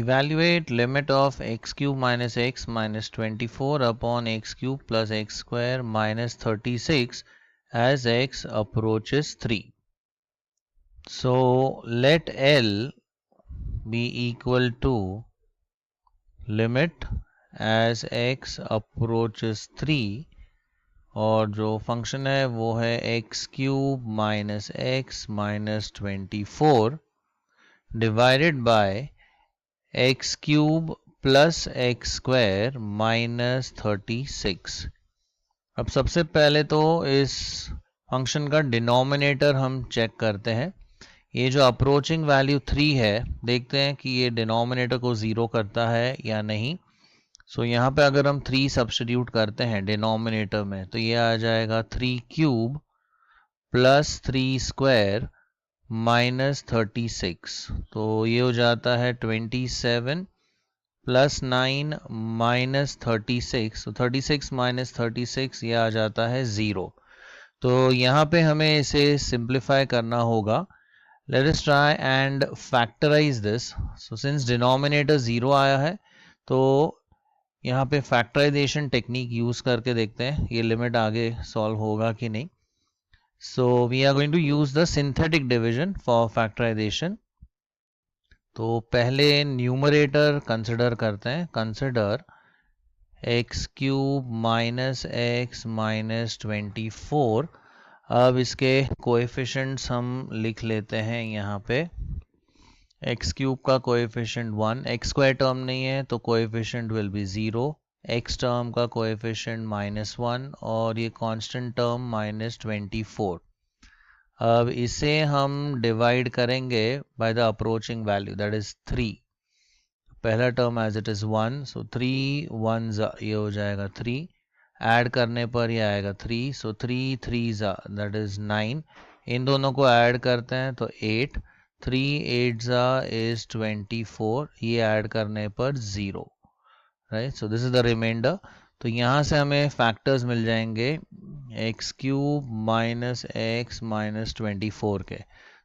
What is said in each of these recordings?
Evaluate limit of x cube minus x minus 24 upon x cube plus x square minus 36 as x approaches 3. So let L be equal to limit as x approaches 3 और जो function है वो है x cube minus x minus 24 divided by x cube plus x square minus 36। अब सबसे पहले तो इस फंक्शन का डिनोमिनेटर हम चेक करते हैं। ये जो अप्रोचिंग वैल्यू 3 है, देखते हैं कि ये डिनोमिनेटर को 0 करता है या नहीं। सो यहाँ पे अगर हम 3 सब्स्टिट्यूट करते हैं डिनोमिनेटर में तो ये आ जाएगा 3 क्यूब प्लस 3 स्क्वायर माइनस 36। तो ये हो जाता है 27 प्लस 9 माइनस 36। तो 36 माइनस 36 ये आ जाता है 0। तो यहाँ पे हमें इसे सिंप्लीफाई करना होगा। Let us try and factorise this. So since denominator 0 आया है तो यहाँ पे फैक्टराइजेशन टेक्निक यूज करके देखते हैं ये लिमिट आगे सॉल्व होगा कि नहीं। So we are going to use the synthetic division for factorisation. तो पहले न्यूमरेटर कंसिडर करते हैं। Consider x cube minus x minus 24। अब इसके कोएफिशिएंट्स हम लिख लेते हैं यहाँ पे। एक्स क्यूब का कोएफिशिएंट 1, एक्स स्क्वायर टर्म नहीं है तो coefficient will be 0, x term का कोएफिशिएंट -1 और ये कांस्टेंट टर्म -24। अब इसे हम डिवाइड करेंगे by the approaching value that is 3। पहला टर्म एज इट इज 1, सो 3 1 ये हो जाएगा 3, ऐड करने पर ये आएगा 3, सो 3 3 दैट इज 9। इन दोनों को ऐड करते हैं तो 8, 3 8 is 24, ये ऐड करने पर 0, right. So this is the remainder. तो यहाँ से हमें फैक्टर्स मिल जाएंगे x cube minus x minus 24 के।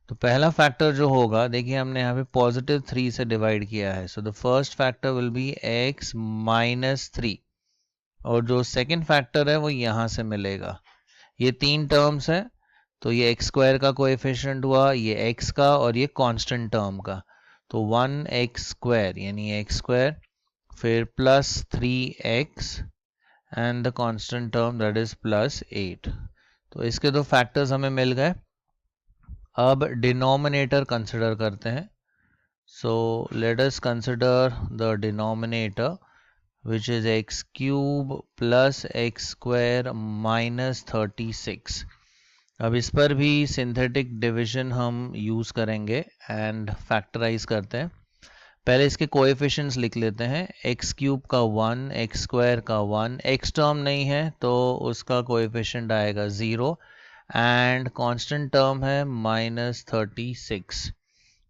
तो पहला फैक्टर जो होगा, देखिए हमने यहाँ पे पॉजिटिव 3 से डिवाइड किया है, so the first factor will be x minus 3 और जो सेकेंड फैक्टर है वो यहाँ से मिलेगा। ये 3 टर्म्स है तो ये एक्स स्क्वायर का कोएफिशिएंट हुआ, ये एक्स का और ये कांस्टेंट टर्म का। तो 1 एक्स स्क्वायर यानी एक्स स्क्वायर, फिर plus 3x and the constant term that is plus 8। तो इसके दो फैक्टर्स हमें मिल गए। अब डिनोमिनेटर कंसिडर करते हैं। So let us consider the denominator which is x cube plus x square minus 36। अब इस पर भी सिंथेटिक डिवीजन हम यूज करेंगे एंड फैक्टराइज करते हैं। पहले इसके कोएफिशिएंट्स लिख लेते हैं। एक्स क्यूब का 1, एक्स स्क्वायर का 1, एक्स टर्म नहीं है तो उसका कोएफिशिएंट आएगा 0 एंड कांस्टेंट टर्म है माइनस 36।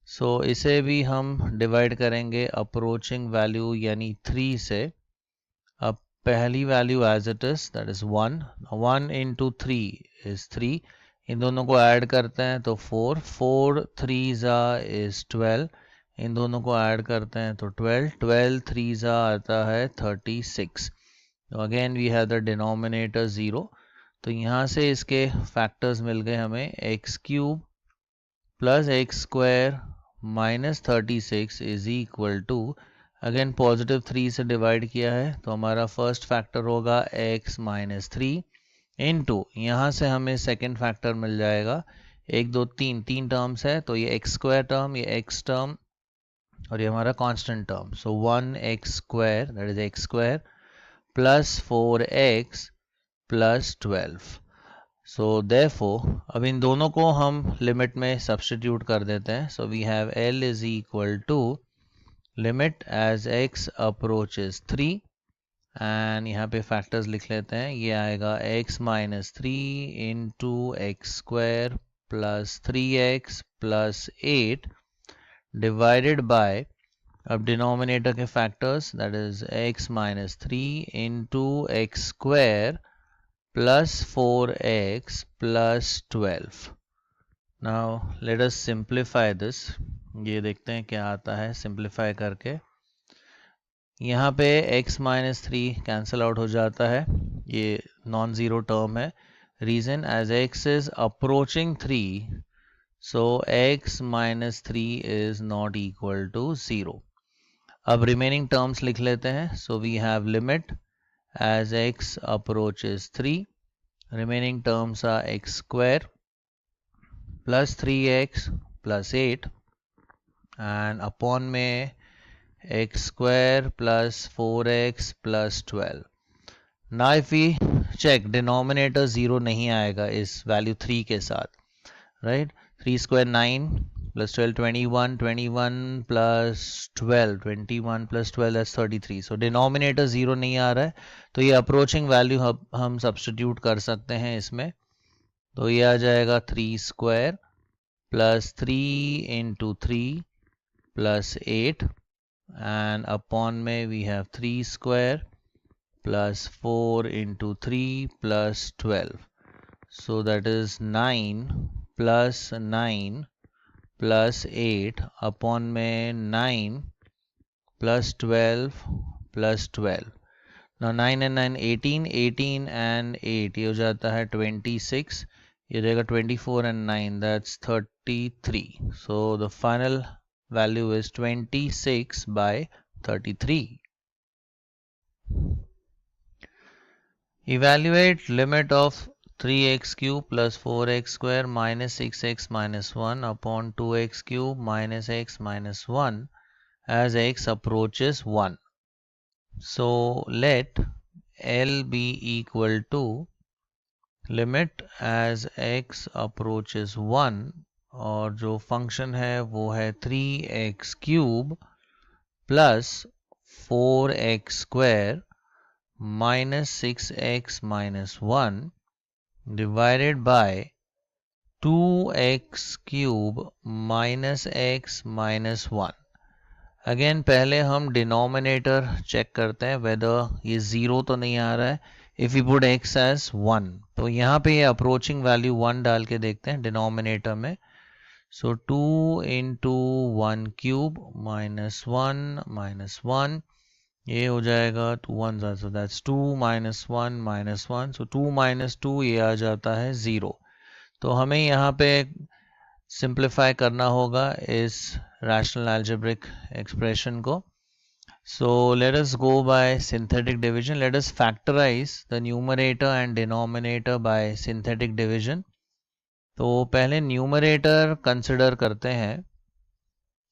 सो इसे भी हम डिवाइड करेंगे अप्रोचिंग वैल्यू यानी 3 से। अब पहली value as it is that is 1, 1 into 3 is 3, इन दोनों को ऐड करते हैं तो 4, 4 3 इज 12, इन दोनों को ऐड करते हैं तो 12, 12 3 आता है 36। तो again we have the denominator 0। तो यहाँ से इसके फैक्टर्स मिल गए हमें, x cube plus x square minus 36 is equal to, again positive 3 से डिवाइड किया है तो हमारा फर्स्ट फैक्टर होगा x माइनस 3 इनटू, यहाँ से हमें सेकेंड फैक्टर मिल जाएगा 1 2 3, 3 टर्म्स है तो ये एक्स स्क्वायर टर्म, ये एक्स टर्म और ये हमारा constant term. So 1 x square that is x square plus 4x plus 12। So therefore अब इन दोनों को हम लिमिट में सब्स्टिट्यूट कर देते हैं। So we have L is equal to limit as x approaches 3 and यहाँ पे फैक्टर्स लिख लेते हैं। ये आएगा x minus 3 into x square plus 3x plus 8 divided by, अब डिनोमिनेटर के factors that is x minus 3 into x square plus 4x plus 12। Now let us simplify this. ये देखते हैं क्या आता है सिंप्लीफाई करके। यहाँ पे x माइनस 3 कैंसिल आउट हो जाता है, ये नॉन ज़ीरो टर्म है. Reason as x is approaching 3, so x minus 3 is not equal to 0. अब रिमेनिंग टर्म्स लिख लेते हैं. So we have limit as x approaches 3. Remaining terms are x square plus 3x plus 8 and upon में x square plus 4x plus 12. Now if we check, denominator 0 नहीं आएगा इस value 3 के साथ, right? 3 square 9 plus 12 21, 21 plus 12, 21 plus 12 that's 33. So denominator 0 नहीं आ रहा है, तो ये approaching value हम substitute कर सकते हैं इसमें. तो ये आ जाएगा 3 square plus 3 into 3 plus 8 and upon में we have 3 square plus 4 into 3 plus 12. So that is 9 plus 9 plus 8 upon में 9 plus 12 plus 12. Now 9 and 9 18, 18 and 8 ये हो जाता है 26, ये रहेगा 24 and 9 that's 33. So the final value is 26 by 33. Evaluate limit of 3x cube plus 4x square minus 6x minus 1 upon 2x cube minus x minus 1 as x approaches 1. So let L be equal to limit as x approaches 1 और जो function है वो है 3x cube plus 4x square minus 6x minus 1 divided by 2x cube minus x minus 1. Again पहले हम denominator check करते हैं weather ये ज़ीरो तो नहीं आ रहा है. If you put x as 1, तो यहाँ पे ये अप्रोचिंग वैल्यू 1 डाल के देखते हैं डिनोमिनेटर में. So 2 into 1 cube minus 1 ये हो जाएगा 2 1 so that's 2 minus 1 minus 1. So 2 minus 2 ये आ जाता है 0. तो हमें यहाँ पे सिंप्लीफाई करना होगा इस रैशनल अलजेब्रिक एक्सप्रेशन को. So let us go by synthetic division. Let us factorize the numerator and denominator by synthetic division. तो पहले न्यूमरेटर कंसिडर करते हैं.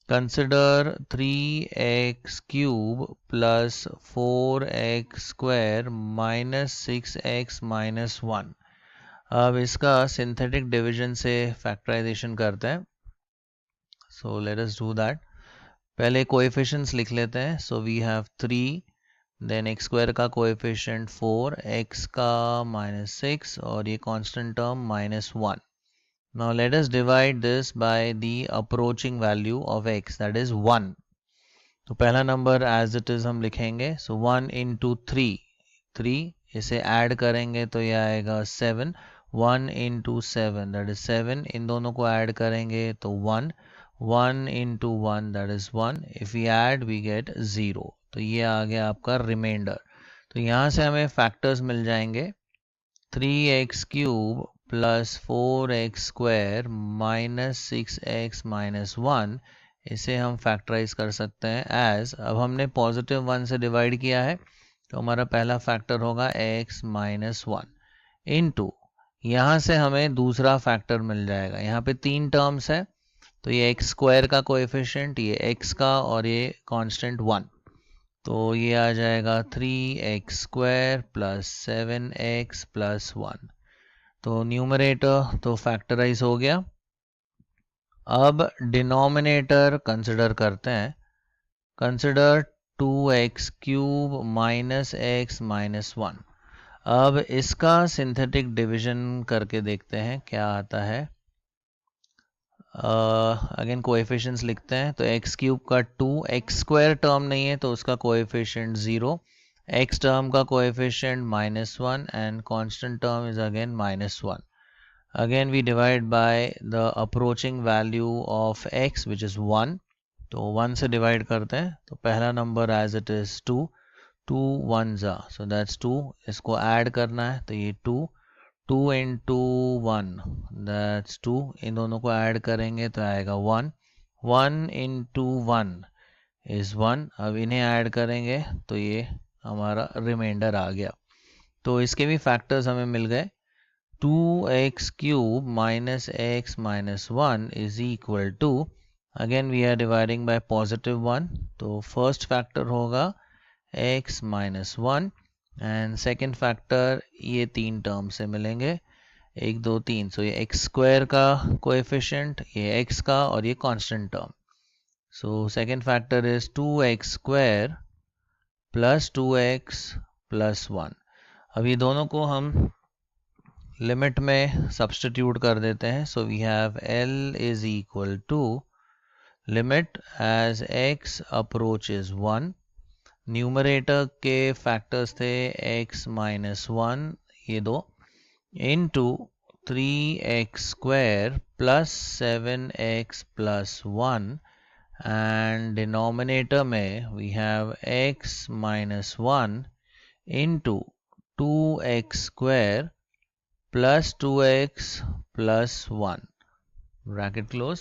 Consider 3x cube plus 4x square minus 6x minus 1. अब इसका synthetic division से factorisation करते हैं. So let us do that. पहले कोएफिशिएंट्स लिख लेते हैं. So we have 3, then x square का कोएफिशिएंट 4, x का माइनस 6 और ये constant term minus 1. Now let us divide this by the approaching value of x, that is 1. तो पहला नंबर as it is हम लिखेंगे. So 1 into 3, इसे add करेंगे तो ये आएगा 7. 1 into 7 that is 7. इन दोनों को ऐड करेंगे तो 1. 1 into 1 that is 1. If we add we get 0. तो ये आ गया आपका रिमाइंडर. तो यहाँ से हमें फैक्टर्स मिल जाएंगे. 3x cube plus 4x square minus 6x minus 1. इसे हम फैक्टराइज कर सकते हैं एज, अब हमने पॉजिटिव 1 से डिवाइड किया है तो हमारा पहला फैक्टर होगा x माइनस 1 इनटू, यहाँ से हमें दूसरा फैक्टर मिल जाएगा. यहाँ पे 3 टर्म्स है तो ये x स्क्वायर का कोएफिशिएंट, ये x का और ये कांस्टेंट 1. तो ये आ जाएगा 3x square plus 7x plus 1. तो न्यूमरेटर तो फैक्टराइज हो गया. अब डिनोमिनेटर कंसिडर करते हैं. Consider 2x cube minus x minus 1. अब इसका सिंथेटिक डिवीजन करके देखते हैं क्या आता है. अगेन कोएफिशिएंट्स लिखते हैं. तो x क्यूब का 2, x स्क्वायर टर्म नहीं है तो उसका कोएफिशिएंट 0, x टर्म का coefficient minus 1 and constant term is again minus 1. Again we divide by the approaching value of x which is 1. तो 1 से डिवाइड करते हैं, तो पहला नंबर एज इट इज़ 2, 2 1 ज़ा, सो दैट्स 2, इसको ऐड करना है तो ये 2, 2 इंटू 1 दैट्स 2, इन दोनों को ऐड करेंगे तो आएगा 1, 1 इंटू 1 इज़ 1, अब इन्हें ऐड करेंगे तो ये हमारा रिमाइंडर आ गया। तो इसके भी फैक्टर्स हमें मिल गए, 2x cube minus x minus 1 is equal to, again we are dividing by positive 1, तो first factor होगा x minus 1 and second factor ये तीन टर्म से मिलेंगे, 1 2 3, सो ये x स्क्वायर का कोएफिशिएंट, ये x का और ये constant term, so second factor is 2x square plus 2x plus 1। अब ये दोनों को हम लिमिट में सब्स्टिट्यूट कर देते हैं, so we have L is equal to limit as x approaches 1, numerator के फैक्टर्स थे x माइनस 1 ये दो, into 3x square plus 7x plus 1 and denominator में we have x minus 1 into 2x square plus 2x plus 1 bracket close.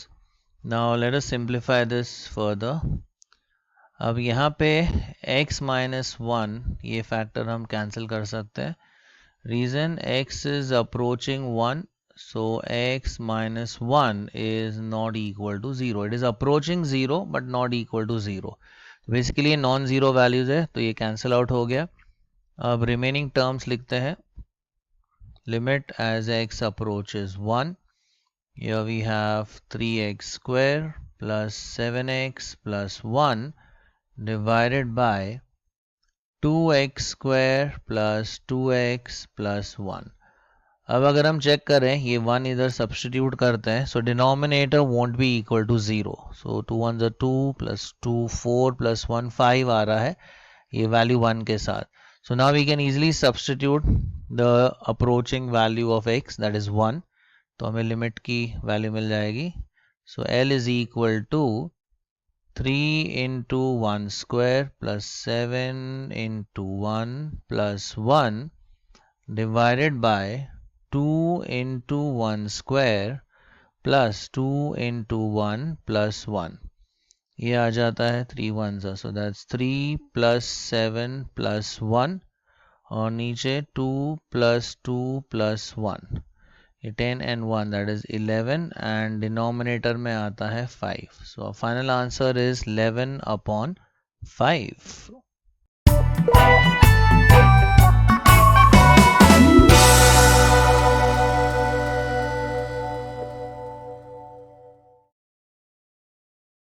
Now let us simplify this further. अब यहाँ पे x minus 1 ये factor हम cancel कर सकते हैं, reason x is approaching 1, so x minus 1 is not equal to 0, it is approaching 0 but not equal to 0, basically ये non zero values है तो ये कैंसिल आउट हो गया। अब रिमेनिंग टर्म्स लिखते हैं, limit as x approaches 1, here we have 3x square plus 7x plus 1 divided by 2x square plus 2x plus 1। अब अगर हम चेक करें ये 1 इधर सब्स्टिट्यूट करते हैं, so denominator won't be equal to 0, so 2 1 ज़ा 2 प्लस 2 4 प्लस 1 5 आ रहा है ये वैल्यू 1 के साथ, so now we can easily substitute the approaching value of x, that is 1, तो हमें लिमिट की वैल्यू मिल जाएगी, so L is equal to 3 into 1 square plus 7 into 1 plus 1 divided by 2 into 1 square plus 2 into 1 plus 1, ये आ जाता है 3 1 ज़ा, so that's 3 plus 7 plus 1 और नीचे 2 प्लस 2 प्लस 1, ये 10 and 1 that is 11 and denominator में आता है 5, सो फाइनल आंसर इज 11/5।